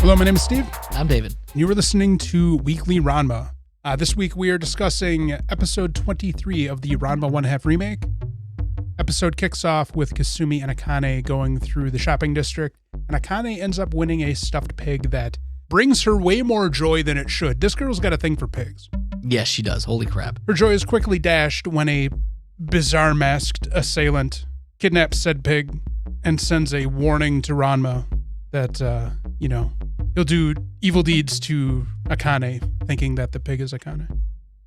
Hello, my name is Steve. I'm David. You were listening to Weekly Ranma. This week we are discussing episode 23 of the Ranma 1/2 remake. Episode kicks off with Kasumi and Akane going through the shopping district, and Akane ends up winning a stuffed pig that brings her way more joy than it should. This girl's got a thing for pigs. Yes, she does. Holy crap. Her joy is quickly dashed when a bizarre masked assailant kidnaps said pig and sends a warning to Ranma that, he'll do evil deeds to Akane, thinking that the pig is Akane.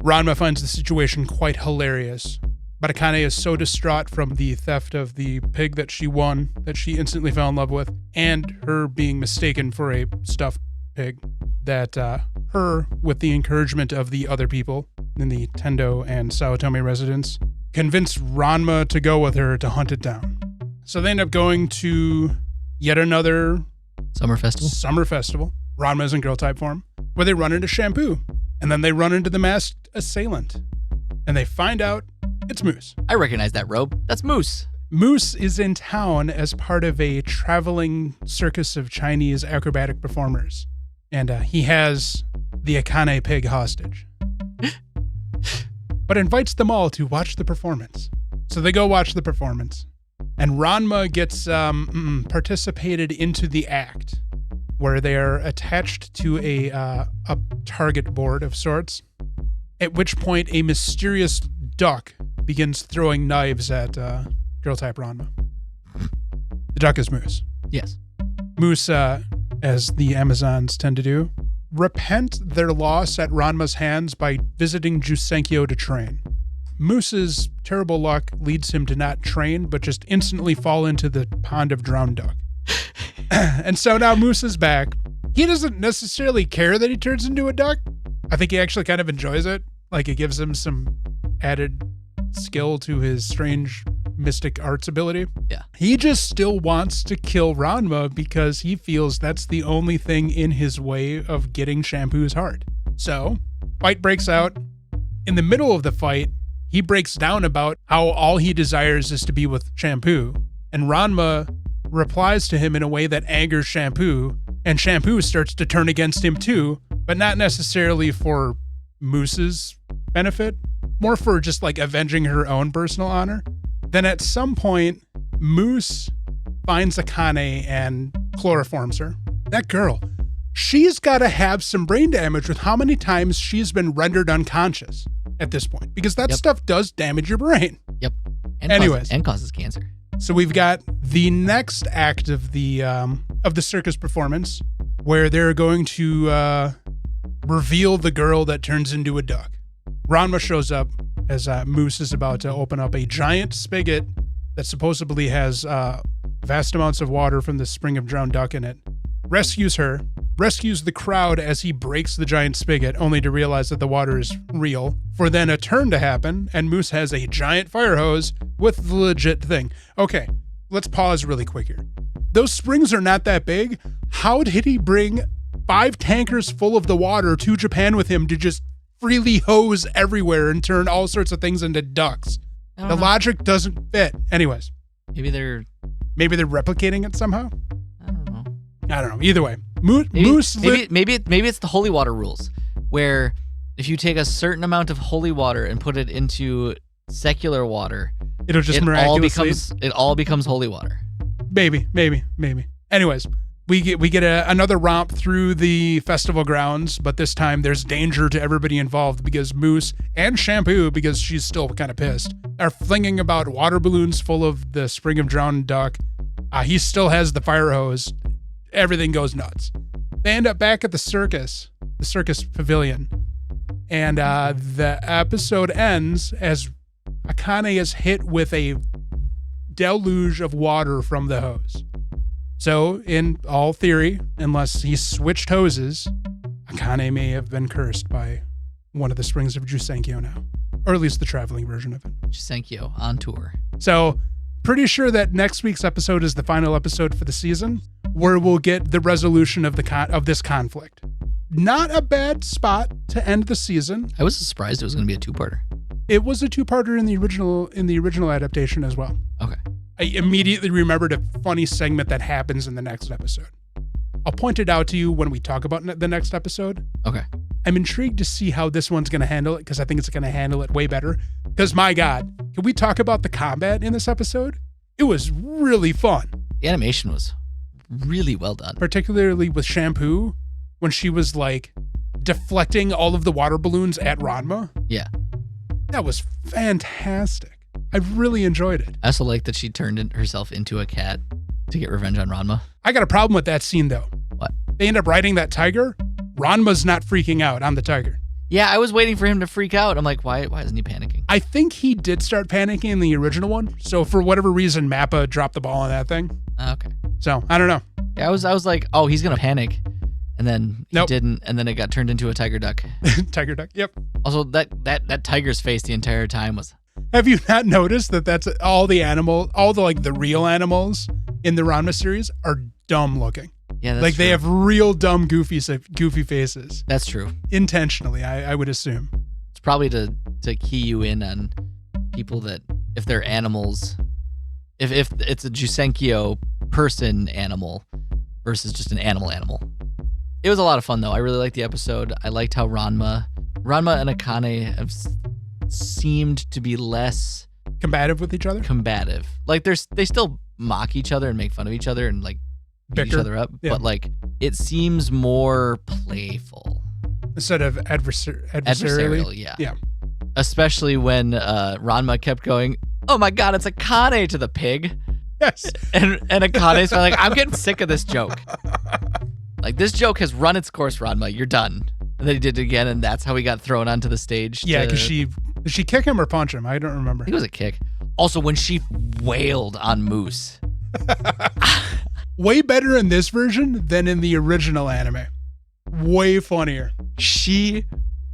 Ranma finds the situation quite hilarious, but Akane is so distraught from the theft of the pig that she won that she instantly fell in love with, and her being mistaken for a stuffed pig, that her, with the encouragement of the other people in the Tendo and Saotome residence, convince Ranma to go with her to hunt it down. So they end up going to yet another Summer festival. Ranma's in girl type form, where they run into Shampoo, and then they run into the masked assailant, and they find out it's Mousse. I recognize that robe. That's Mousse. Mousse is in town as part of a traveling circus of Chinese acrobatic performers, and he has the Akane pig hostage, but invites them all to watch the performance. So they go watch the performance, and Ranma gets participated into the act, where they are attached to a target board of sorts, at which point a mysterious duck begins throwing knives at girl-type Ranma. The duck is Mousse. Yes. Mousse, as the Amazons tend to do, repent their loss at Ranma's hands by visiting Jusenkyo to train. Mousse's terrible luck leads him to not train, but just instantly fall into the pond of drowned duck. And so now Mousse is back. He doesn't necessarily care that he turns into a duck. I think he actually kind of enjoys it. Like, it gives him some added skill to his strange mystic arts ability. Yeah. He just still wants to kill Ranma because he feels that's the only thing in his way of getting Shampoo's heart. So, fight breaks out. In the middle of the fight, he breaks down about how all he desires is to be with Shampoo, and Ranma replies to him in a way that angers Shampoo, and Shampoo starts to turn against him too, but not necessarily for Mousse's benefit, more for just like avenging her own personal honor. Then at some point, Mousse finds Akane and chloroforms her. That girl, she's got to have some brain damage with how many times she's been rendered unconscious at this point, because that stuff does damage your brain. Yep. And causes cancer. So we've got the next act of the circus performance, where they're going to reveal the girl that turns into a duck. Ranma shows up as Mousse is about to open up a giant spigot that supposedly has vast amounts of water from the spring of drowned duck in it. Rescues her, rescues the crowd as he breaks the giant spigot, only to realize that the water is real, for then a turn to happen, and Mousse has a giant fire hose with the legit thing. Okay, let's pause really quick here. Those springs are not that big. How did he bring 5 tankers full of the water to Japan with him to just freely hose everywhere and turn all sorts of things into ducks? The logic doesn't fit. Anyways. Maybe they're replicating it somehow? I don't know. Either way, maybe it's the holy water rules, where if you take a certain amount of holy water and put it into secular water, it'll just miraculously it all becomes holy water. Maybe. Anyways, we get another romp through the festival grounds, but this time there's danger to everybody involved because Mousse and Shampoo, because she's still kind of pissed, are flinging about water balloons full of the spring of drowned duck. He still has the fire hose. Everything goes nuts. They end up back at the circus pavilion, and the episode ends as Akane is hit with a deluge of water from the hose. So, in all theory, unless he switched hoses, Akane may have been cursed by one of the springs of Jusenkyo now, or at least the traveling version of it. Jusenkyo on tour. So, pretty sure that next week's episode is the final episode for the season, where we'll get the resolution of this conflict. Not a bad spot to end the season. I was surprised it was going to be a 2-parter. It was a 2-parter in the original adaptation as well. Okay. I immediately remembered a funny segment that happens in the next episode. I'll point it out to you when we talk about the next episode. Okay. I'm intrigued to see how this one's going to handle it because I think it's going to handle it way better. Because my God, can we talk about the combat in this episode? It was really fun. The animation was really well done. Particularly with Shampoo, when she was like deflecting all of the water balloons at Ranma. Yeah. That was fantastic. I really enjoyed it. I also like that she turned herself into a cat to get revenge on Ranma. I got a problem with that scene though. What? They end up riding that tiger. Ranma's not freaking out on the tiger. Yeah, I was waiting for him to freak out. I'm like, why isn't he panicking? I think he did start panicking in the original one. So for whatever reason, Mappa dropped the ball on that thing. Okay. So I don't know. Yeah, I was like, oh, he's gonna panic, and then he Nope. didn't, and then it got turned into a tiger duck. Tiger duck. Yep. Also, that tiger's face the entire time was. Have you not noticed that that's all the real animals in the Ranma series are dumb looking? Yeah, that's like true. they have real dumb goofy faces. That's true. Intentionally, I would assume. It's probably to key you in on people that if they're animals, if it's a Jusenkyo person animal versus just an animal. It was a lot of fun though. I really liked the episode. I liked how Ranma and Akane have seemed to be less Combative with each other? combative. Like they still mock each other and make fun of each other and like beat each Bicker. other up, Yeah. but like it seems more playful. Instead of adversarially? Adversarial, yeah. Yeah. Especially when Ranma kept going, oh my God, it's Akane to the pig. Yes. And Akane's like, I'm getting sick of this joke. Like, this joke has run its course, Ranma. You're done. And then he did it again, and that's how he got thrown onto the stage. Yeah, because did she kick him or punch him? I don't remember. I think it was a kick. Also, when she wailed on Mousse. Way better in this version than in the original anime. Way funnier. She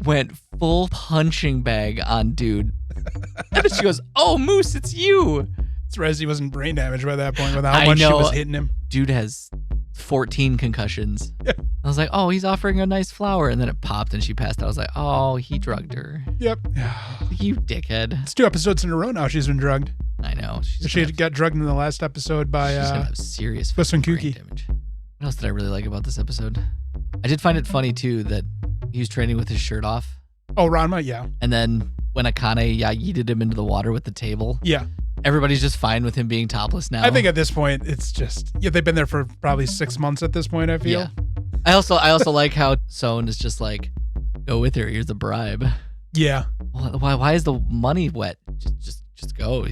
went full punching bag on dude. And then she goes, oh, Mousse, it's you. Surprised he wasn't brain damaged by that point with how I much she know. was hitting him. Dude has 14 concussions. I was like, oh, he's offering a nice flower. And then it popped and she passed out. I was like, oh, he drugged her. Yep. You dickhead. It's 2 episodes in a row now she's been drugged. I know. She got drugged in the last episode by she's gonna have serious Fusen brain Kuki. damage. What else did I really like about this episode? I did find it funny too that he was training with his shirt off. Oh, Ranma, yeah. And then when Akane yeeted him into the water with the table, Yeah. everybody's just fine with him being topless now. I think at this point it's just they've been there for probably 6 months at this point, I feel. Yeah. I also like how Son is just like, go with her, here's the bribe. Yeah. Why is the money wet? Just go.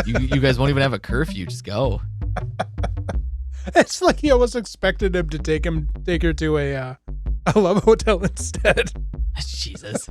You guys won't even have a curfew. Just go. It's like he almost expected him to take her to a love hotel instead. Jesus.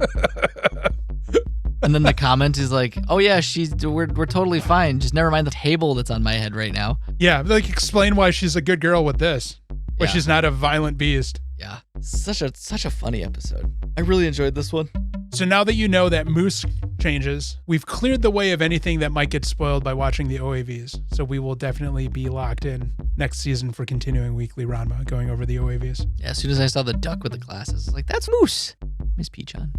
And then the comment is like, oh yeah, we're totally fine. Just never mind the table that's on my head right now. Yeah, like explain why she's a good girl with this. Why Yeah. she's not a violent beast. Yeah. Such a funny episode. I really enjoyed this one. So now that you know that Mousse changes, we've cleared the way of anything that might get spoiled by watching the OAVs. So we will definitely be locked in next season for continuing weekly Ranma, going over the OAVs. Yeah, as soon as I saw the duck with the glasses, I was like, that's Mousse. Miss Peachon.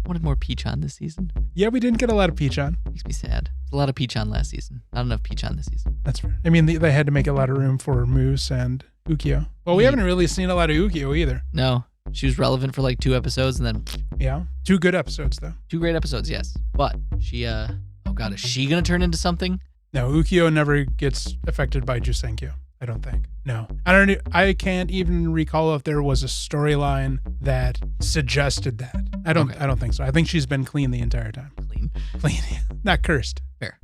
Wanted more Peachon this season. Yeah, we didn't get a lot of Peachon. Makes me sad. A lot of Peachon last season. Not enough Peachon this season. That's fair. I mean, they had to make a lot of room for Mousse and Ukyo. Well, we haven't really seen a lot of Ukyo either. No. She was relevant for like 2 episodes and then Yeah. 2 good episodes, though. 2 great episodes, yes. But she, oh God, is she going to turn into something? No, Ukyo never gets affected by Jusenkyo, I don't think. No. I can't even recall if there was a storyline that suggested that. I don't think so. I think she's been clean the entire time. Clean. Clean. Not cursed. Fair.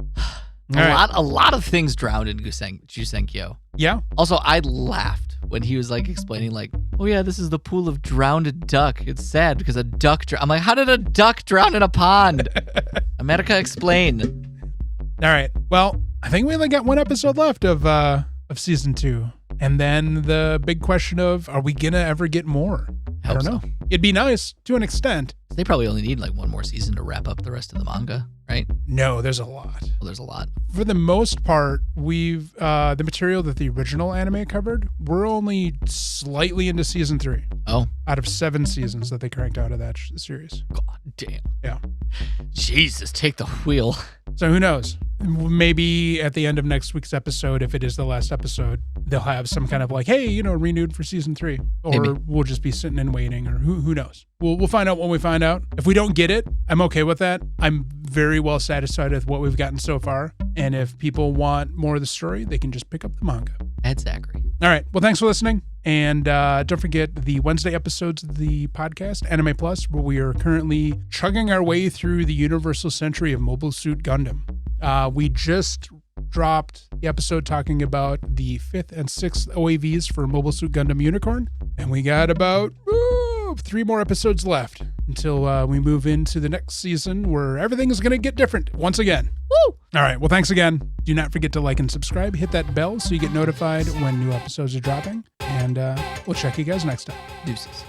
All A lot of things drowned in Jusenkyo. Yeah. Also, I laughed when he was like explaining like, oh yeah, this is the pool of drowned duck. It's sad because a duck I'm like, how did a duck drown in a pond? America, explain. All right. Well, I think we only got 1 episode left of season 2. And then the big question of, are we gonna ever get more? I don't know. It'd be nice to an extent. They probably only need like 1 more season to wrap up the rest of the manga, right? No, there's a lot. Well, there's a lot. For the most part, we've the material that the original anime covered, we're only slightly into season 3. Oh. Out of 7 seasons that they cranked out of that series. God damn. Yeah. Jesus, take the wheel. So who knows? maybe at the end of next week's episode, if it is the last episode, they'll have some kind of like, hey, renewed for season 3, or maybe. We'll just be sitting and waiting, or who knows. We'll find out when we find out. If we don't get it, I'm okay with that. I'm very well satisfied with what we've gotten so far. And if people want more of the story, they can just pick up the manga. Ed Zachary. All right. Well, thanks for listening. And don't forget the Wednesday episodes of the podcast, Anime Plus, where we are currently chugging our way through the Universal Century of Mobile Suit Gundam. We just dropped the episode talking about the 5th and 6th OAVs for Mobile Suit Gundam Unicorn. And we got about 3 more episodes left until we move into the next season where everything is going to get different once again. Woo! All right. Well, thanks again. Do not forget to like and subscribe. Hit that bell so you get notified when new episodes are dropping. And we'll check you guys next time. Deuces.